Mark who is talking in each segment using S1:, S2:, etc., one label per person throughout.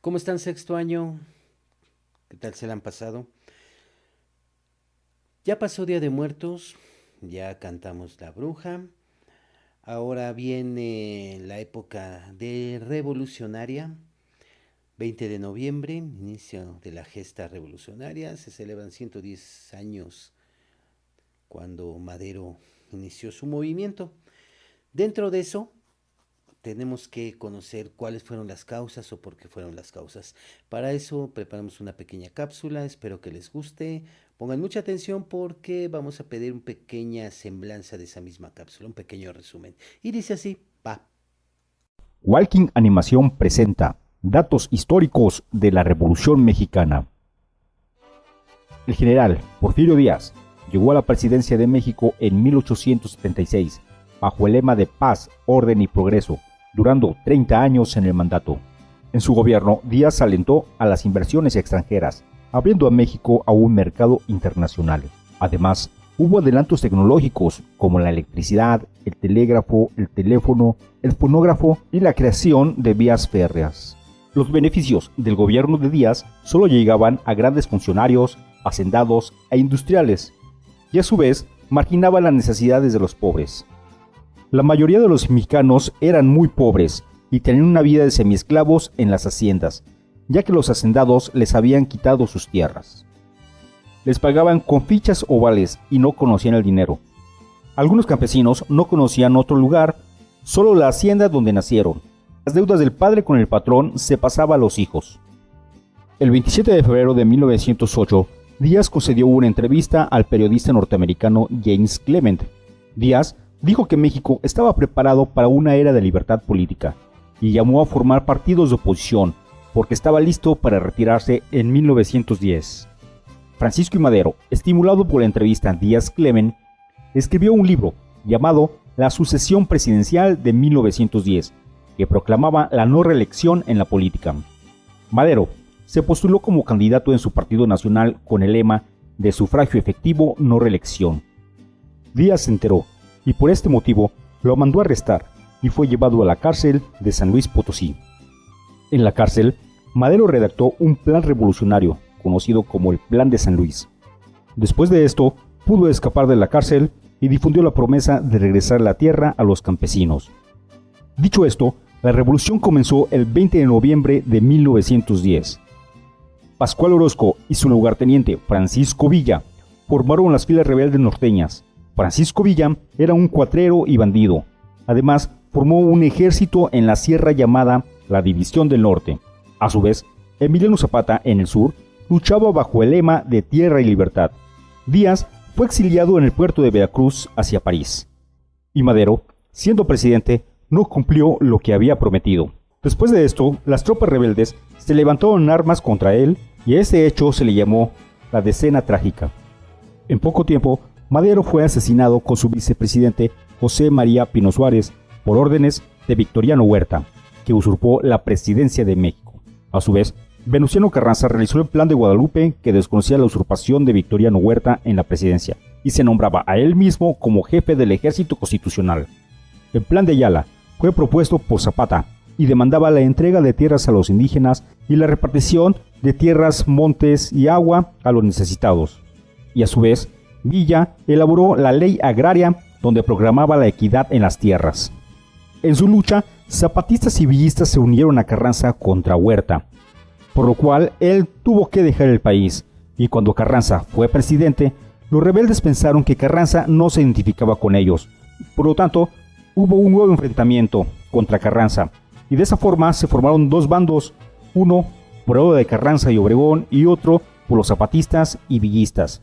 S1: ¿Cómo están sexto año? ¿Qué tal se la han pasado? Ya pasó Día de Muertos, ya cantamos La Bruja, ahora viene la época de revolucionaria, 20 de noviembre, inicio de la gesta revolucionaria, se celebran 110 años cuando Madero inició su movimiento. Dentro de eso, tenemos que conocer cuáles fueron las causas o por qué fueron las causas. Para eso preparamos una pequeña cápsula, espero que les guste. Pongan mucha atención porque vamos a pedir una pequeña semblanza de esa misma cápsula, un pequeño resumen. Y dice así, va.
S2: Walking Animación presenta datos históricos de la Revolución Mexicana. El general Porfirio Díaz llegó a la presidencia de México en 1876 bajo el lema de paz, orden y progreso, durando 30 años en el mandato. En su gobierno, Díaz alentó a las inversiones extranjeras, abriendo a México a un mercado internacional. Además, hubo adelantos tecnológicos como la electricidad, el telégrafo, el teléfono, el fonógrafo y la creación de vías férreas. Los beneficios del gobierno de Díaz solo llegaban a grandes funcionarios, hacendados e industriales, y a su vez marginaban las necesidades de los pobres. La mayoría de los mexicanos eran muy pobres y tenían una vida de semiesclavos en las haciendas, ya que los hacendados les habían quitado sus tierras. Les pagaban con fichas o vales y no conocían el dinero. Algunos campesinos no conocían otro lugar, solo la hacienda donde nacieron. Las deudas del padre con el patrón se pasaban a los hijos. El 27 de febrero de 1908, Díaz concedió una entrevista al periodista norteamericano James Clement. Díaz dijo que México estaba preparado para una era de libertad política y llamó a formar partidos de oposición porque estaba listo para retirarse en 1910. Francisco I. Madero, estimulado por la entrevista Díaz-Clement, escribió un libro llamado La sucesión presidencial de 1910, que proclamaba la no reelección en la política. Madero se postuló como candidato en su partido nacional con el lema de sufragio efectivo, no reelección. Díaz se enteró y por este motivo lo mandó a arrestar y fue llevado a la cárcel de San Luis Potosí. En la cárcel, Madero redactó un plan revolucionario conocido como el Plan de San Luis. Después de esto, pudo escapar de la cárcel y difundió la promesa de regresar la tierra a los campesinos. Dicho esto, la revolución comenzó el 20 de noviembre de 1910. Pascual Orozco y su lugarteniente Francisco Villa formaron las filas rebeldes norteñas. Francisco Villa era un cuatrero y bandido. Además, formó un ejército en la sierra llamada la División del Norte. A su vez, Emiliano Zapata, en el sur, luchaba bajo el lema de tierra y libertad. Díaz fue exiliado en el puerto de Veracruz hacia París. Y Madero, siendo presidente, no cumplió lo que había prometido. Después de esto, las tropas rebeldes se levantaron en armas contra él y a ese hecho se le llamó la Decena Trágica. En poco tiempo, Madero fue asesinado con su vicepresidente José María Pino Suárez por órdenes de Victoriano Huerta, que usurpó la presidencia de México. A su vez, Venustiano Carranza realizó el Plan de Guadalupe, que desconocía la usurpación de Victoriano Huerta en la presidencia y se nombraba a él mismo como jefe del Ejército Constitucional. El Plan de Ayala fue propuesto por Zapata y demandaba la entrega de tierras a los indígenas y la repartición de tierras, montes y agua a los necesitados. Y a su vez, Villa elaboró la Ley Agraria, donde proclamaba la equidad en las tierras. En su lucha, zapatistas y villistas se unieron a Carranza contra Huerta, por lo cual él tuvo que dejar el país, y cuando Carranza fue presidente, los rebeldes pensaron que Carranza no se identificaba con ellos. Por lo tanto, hubo un nuevo enfrentamiento contra Carranza, y de esa forma se formaron dos bandos, uno por el lado de Carranza y Obregón y otro por los zapatistas y villistas.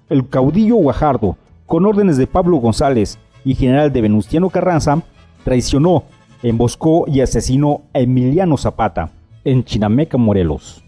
S2: El caudillo Guajardo, con órdenes de Pablo González y general de Venustiano Carranza, traicionó, emboscó y asesinó a Emiliano Zapata en Chinameca, Morelos.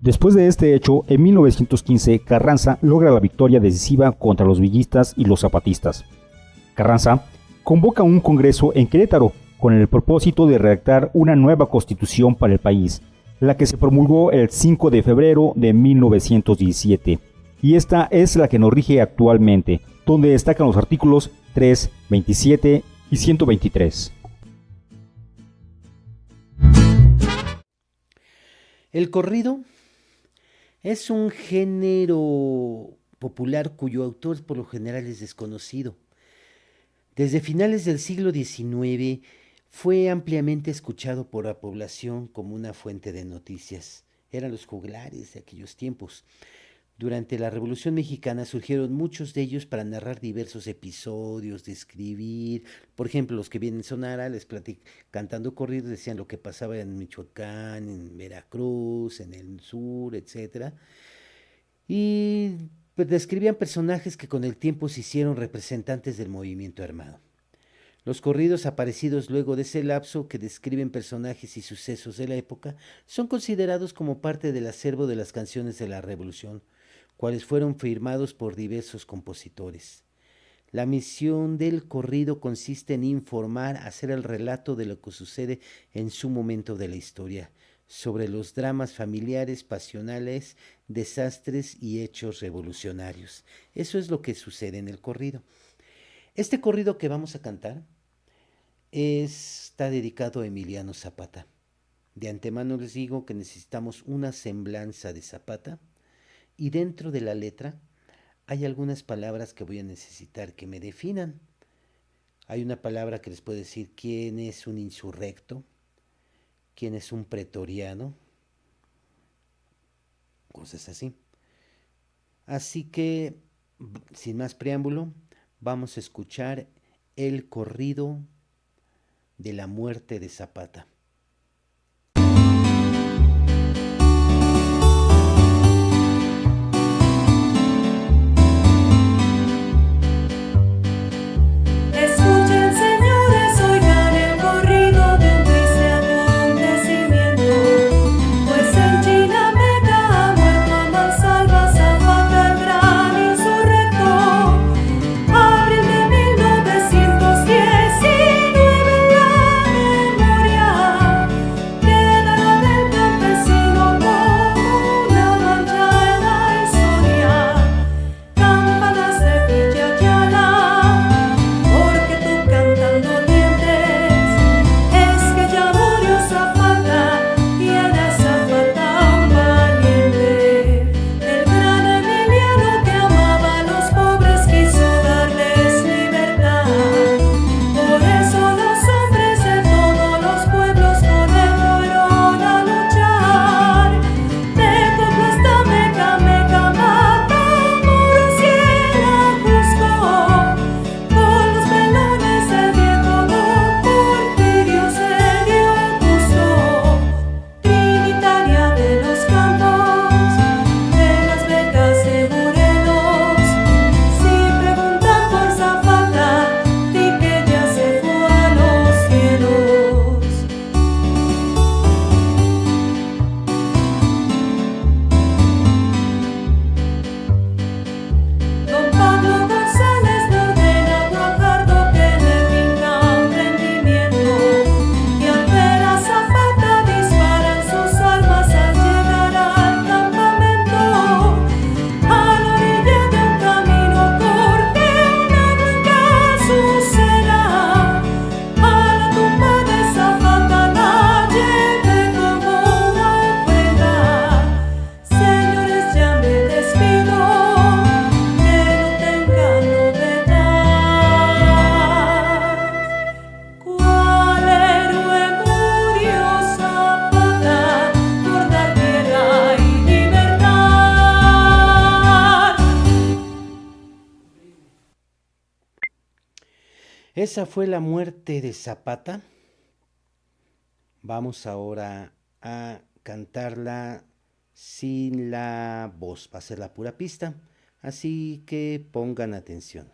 S2: Después de este hecho, en 1915, Carranza logra la victoria decisiva contra los villistas y los zapatistas. Carranza convoca un congreso en Querétaro con el propósito de redactar una nueva constitución para el país, la que se promulgó el 5 de febrero de 1917. Y esta es la que nos rige actualmente, donde destacan los artículos 3, 27 y 123.
S1: El corrido es un género popular cuyo autor por lo general es desconocido. Desde finales del siglo XIX fue ampliamente escuchado por la población como una fuente de noticias. Eran los juglares de aquellos tiempos. Durante la Revolución Mexicana surgieron muchos de ellos para narrar diversos episodios, describir, por ejemplo, los que vienen en Sonora, cantando corridos, decían lo que pasaba en Michoacán, en Veracruz, en el sur, etcétera. Y pues, describían personajes que con el tiempo se hicieron representantes del movimiento armado. Los corridos aparecidos luego de ese lapso, que describen personajes y sucesos de la época, son considerados como parte del acervo de las canciones de la Revolución, cuales fueron firmados por diversos compositores. La misión del corrido consiste en informar, hacer el relato de lo que sucede en su momento de la historia, sobre los dramas familiares, pasionales, desastres y hechos revolucionarios. Eso es lo que sucede en el corrido. Este corrido que vamos a cantar está dedicado a Emiliano Zapata. De antemano les digo que necesitamos una semblanza de Zapata, y dentro de la letra hay algunas palabras que voy a necesitar que me definan. Hay una palabra que les puede decir quién es un insurrecto, quién es un pretoriano, cosas así. Así que, sin más preámbulo, vamos a escuchar el corrido de la muerte de Zapata. Esa fue la muerte de Zapata. Vamos ahora a cantarla sin la voz, va a ser la pura pista, así que pongan atención.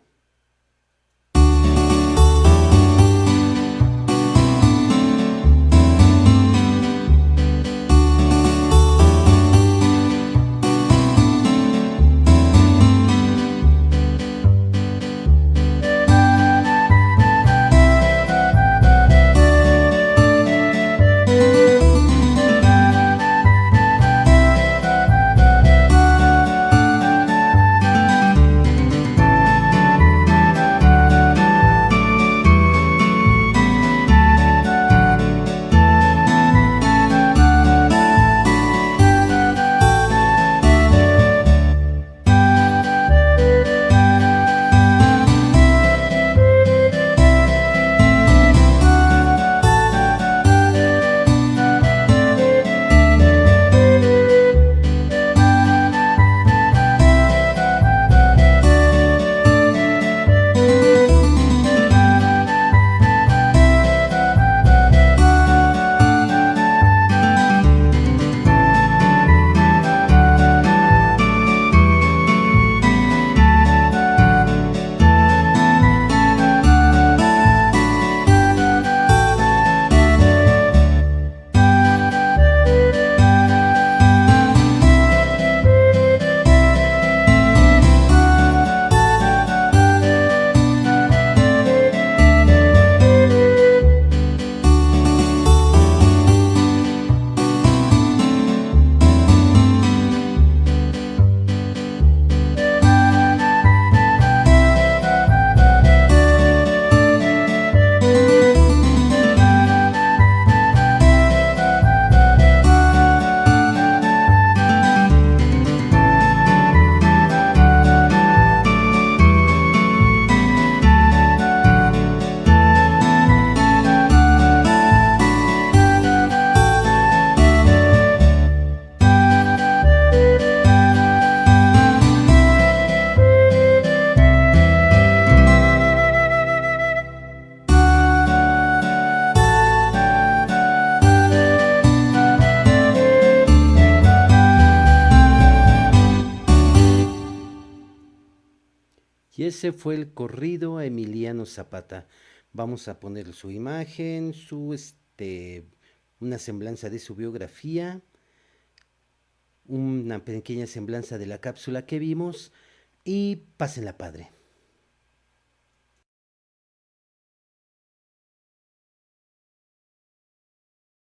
S1: Y ese fue el corrido a Emiliano Zapata. Vamos a poner su imagen, una semblanza de su biografía, una pequeña semblanza de la cápsula que vimos y pásenla padre.